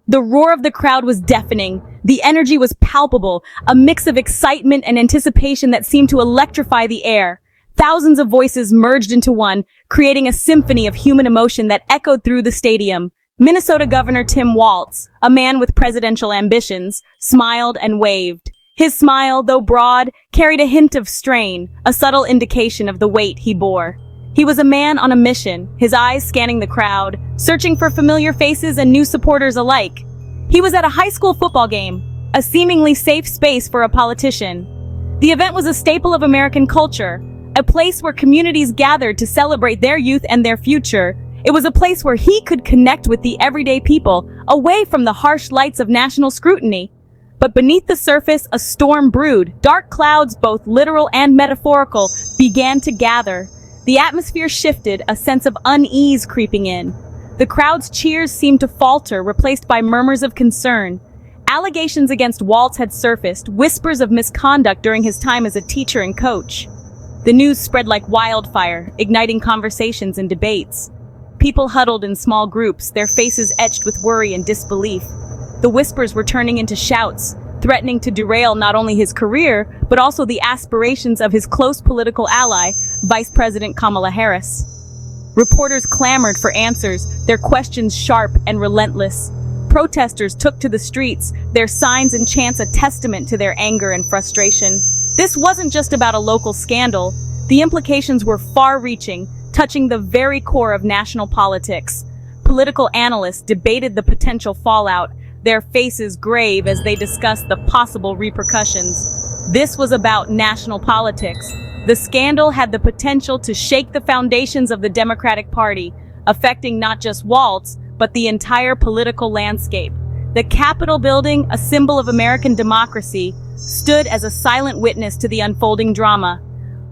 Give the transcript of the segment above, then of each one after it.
The roar of the crowd was deafening. The energy was palpable, a mix of excitement and anticipation that seemed to electrify the air. Thousands of voices merged into one, creating a symphony of human emotion that echoed through the stadium. Minnesota Governor Tim Walz, a man with presidential ambitions, smiled and waved. His smile, though broad, carried a hint of strain, a subtle indication of the weight he bore. He was a man on a mission, his eyes scanning the crowd, searching for familiar faces and new supporters alike. He was at a high school football game, a seemingly safe space for a politician. The event was a staple of American culture, a place where communities gathered to celebrate their youth and their future. It was a place where he could connect with the everyday people, away from the harsh lights of national scrutiny. But beneath the surface, a storm brewed. Dark clouds, both literal and metaphorical, began to gather. The atmosphere shifted, a sense of unease creeping in. The crowd's cheers seemed to falter, replaced by murmurs of concern. Allegations against Walz had surfaced, whispers of misconduct during his time as a teacher and coach. The news spread like wildfire, igniting conversations and debates. People huddled in small groups, their faces etched with worry and disbelief. The whispers were turning into shouts, threatening to derail not only his career, but also the aspirations of his close political ally, Vice President Kamala Harris. Reporters clamored for answers, their questions sharp and relentless. Protesters took to the streets, their signs and chants a testament to their anger and frustration. This wasn't just about a local scandal. The implications were far-reaching, touching the very core of national politics. Political analysts debated the potential fallout, their faces grave as they discussed the possible repercussions. This was about national politics. The scandal had the potential to shake the foundations of the Democratic Party, affecting not just Walz, but the entire political landscape. The Capitol building, a symbol of American democracy, stood as a silent witness to the unfolding drama.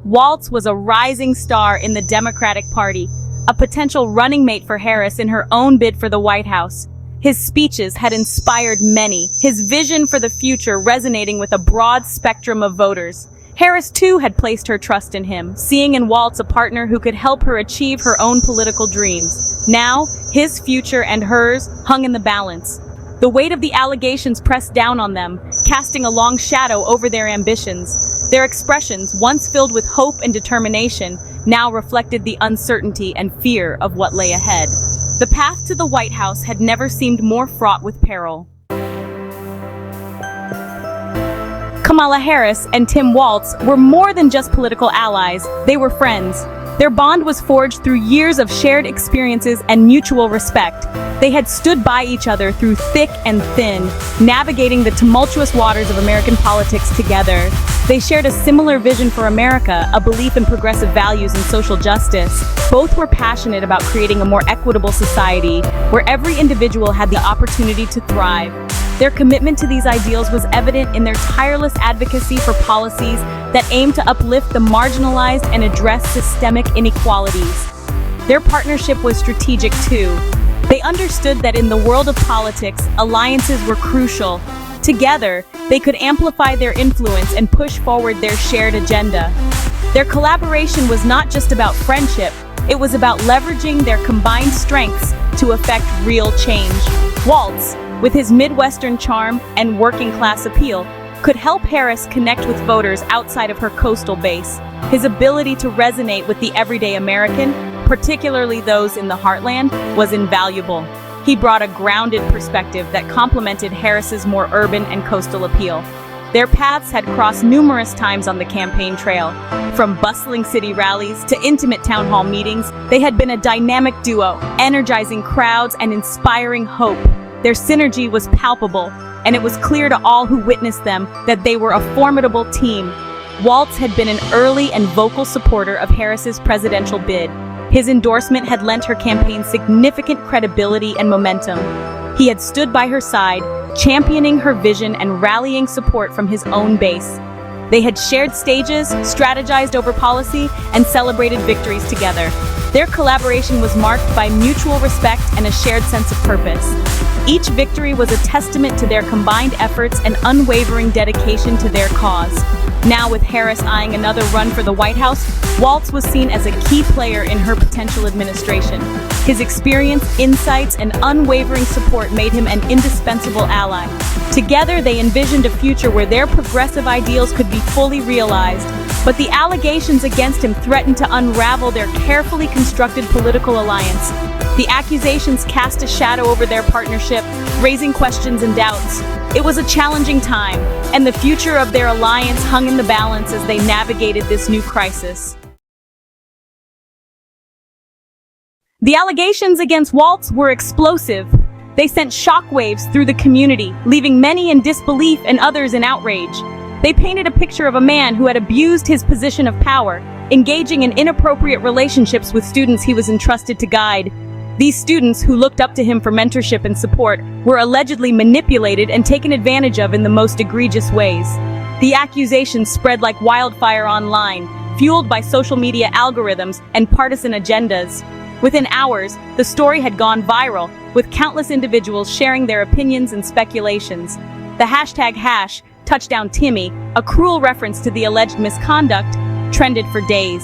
Walz was a rising star in the Democratic Party, a potential running mate for Harris in her own bid for the White House. His speeches had inspired many, his vision for the future resonating with a broad spectrum of voters. Harris, too, had placed her trust in him, seeing in Walz a partner who could help her achieve her own political dreams. Now, his future and hers hung in the balance. The weight of the allegations pressed down on them, casting a long shadow over their ambitions. Their expressions, once filled with hope and determination, now reflected the uncertainty and fear of what lay ahead. The path to the White House had never seemed more fraught with peril. Kamala Harris and Tim Walz were more than just political allies, they were friends. Their bond was forged through years of shared experiences and mutual respect. They had stood by each other through thick and thin, navigating the tumultuous waters of American politics together. They shared a similar vision for America, a belief in progressive values and social justice. Both were passionate about creating a more equitable society, where every individual had the opportunity to thrive. Their commitment to these ideals was evident in their tireless advocacy for policies that aim to uplift the marginalized and address systemic inequalities. Their partnership was strategic too. They understood that in the world of politics, alliances were crucial. Together, they could amplify their influence and push forward their shared agenda. Their collaboration was not just about friendship, it was about leveraging their combined strengths to effect real change. Walz, with his Midwestern charm and working-class appeal, could help Harris connect with voters outside of her coastal base. His ability to resonate with the everyday American, particularly those in the heartland, was invaluable. He brought a grounded perspective that complemented Harris's more urban and coastal appeal. Their paths had crossed numerous times on the campaign trail. From bustling city rallies to intimate town hall meetings, they had been a dynamic duo, energizing crowds and inspiring hope. Their synergy was palpable, and it was clear to all who witnessed them that they were a formidable team. Walz had been an early and vocal supporter of Harris's presidential bid. His endorsement had lent her campaign significant credibility and momentum. He had stood by her side, championing her vision and rallying support from his own base. They had shared stages, strategized over policy, and celebrated victories together. Their collaboration was marked by mutual respect and a shared sense of purpose. Each victory was a testament to their combined efforts and unwavering dedication to their cause. Now, with Harris eyeing another run for the White House, Walz was seen as a key player in her potential administration. His experience, insights, and unwavering support made him an indispensable ally. Together, they envisioned a future where their progressive ideals could be fully realized. But the allegations against him threatened to unravel their carefully constructed political alliance. The accusations cast a shadow over their partnership, raising questions and doubts. It was a challenging time, and the future of their alliance hung in the balance as they navigated this new crisis. The allegations against Walz were explosive. They sent shockwaves through the community, leaving many in disbelief and others in outrage. They painted a picture of a man who had abused his position of power, engaging in inappropriate relationships with students he was entrusted to guide. These students, who looked up to him for mentorship and support, were allegedly manipulated and taken advantage of in the most egregious ways. The accusations spread like wildfire online, fueled by social media algorithms and partisan agendas. Within hours, the story had gone viral, with countless individuals sharing their opinions and speculations. The hashtag #TouchdownTimmy, a cruel reference to the alleged misconduct, trended for days.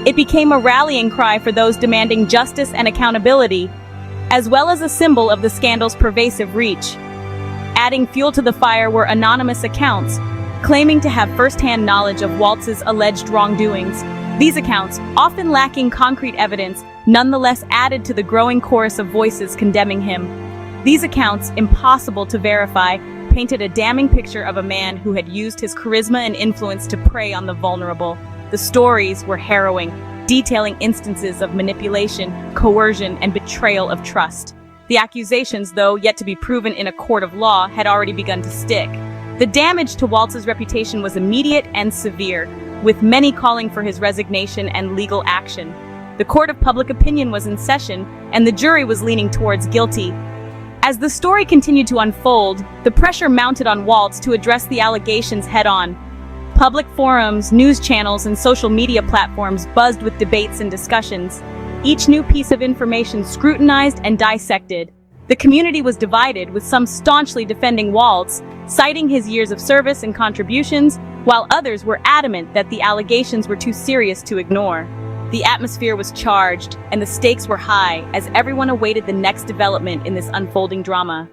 It became a rallying cry for those demanding justice and accountability, as well as a symbol of the scandal's pervasive reach. Adding fuel to the fire were anonymous accounts, claiming to have first-hand knowledge of Walz's alleged wrongdoings. These accounts, often lacking concrete evidence, nonetheless added to the growing chorus of voices condemning him. These accounts, impossible to verify, painted a damning picture of a man who had used his charisma and influence to prey on the vulnerable. The stories were harrowing, detailing instances of manipulation, coercion, and betrayal of trust. The accusations, though yet to be proven in a court of law, had already begun to stick. The damage to Walz's reputation was immediate and severe, with many calling for his resignation and legal action. The court of public opinion was in session, and the jury was leaning towards guilty. As the story continued to unfold, the pressure mounted on Walz to address the allegations head-on. Public forums, news channels, and social media platforms buzzed with debates and discussions. Each new piece of information scrutinized and dissected. The community was divided, with some staunchly defending Walz, citing his years of service and contributions, while others were adamant that the allegations were too serious to ignore. The atmosphere was charged, and the stakes were high, as everyone awaited the next development in this unfolding drama.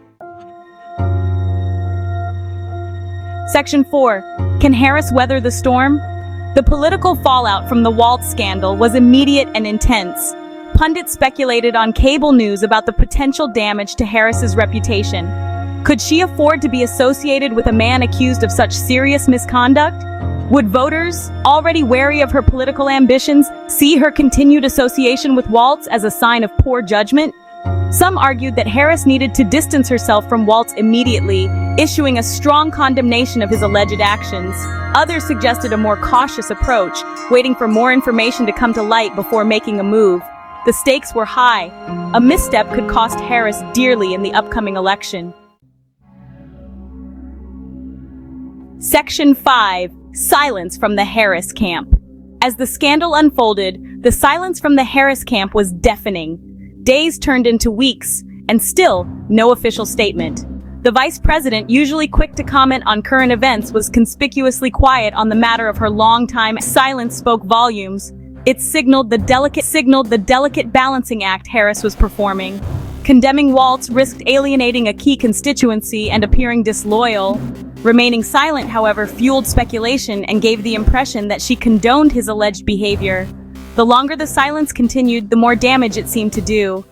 Section 4. Can Harris weather the storm? The political fallout from the Walz scandal was immediate and intense. Pundits speculated on cable news about the potential damage to Harris's reputation. Could she afford to be associated with a man accused of such serious misconduct? Would voters, already wary of her political ambitions, see her continued association with Walz as a sign of poor judgment? Some argued that Harris needed to distance herself from Walz immediately, issuing a strong condemnation of his alleged actions. Others suggested a more cautious approach, waiting for more information to come to light before making a move. The stakes were high. A misstep could cost Harris dearly in the upcoming election. Section 5. Silence from the Harris camp. As the scandal unfolded, the silence from the Harris camp was deafening. Days turned into weeks, and still, no official statement. The vice president, usually quick to comment on current events, was conspicuously quiet on the matter of her long-time silence spoke volumes. It signaled the delicate balancing act Harris was performing. Condemning Walz risked alienating a key constituency and appearing disloyal. Remaining silent, however, fueled speculation and gave the impression that she condoned his alleged behavior. The longer the silence continued, the more damage it seemed to do.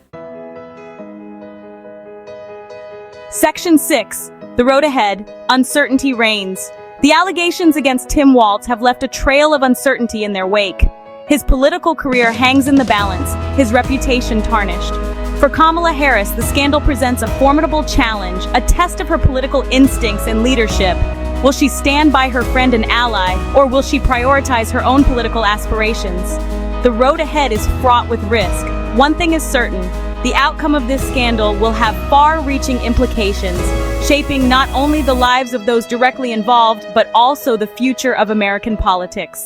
Section 6. The road ahead. Uncertainty reigns. The allegations against Tim Walz have left a trail of uncertainty in their wake. His political career hangs in the balance, his reputation tarnished. For Kamala Harris, the scandal presents a formidable challenge, a test of her political instincts and leadership. Will she stand by her friend and ally, or will she prioritize her own political aspirations? The road ahead is fraught with risk. One thing is certain, the outcome of this scandal will have far-reaching implications, shaping not only the lives of those directly involved, but also the future of American politics.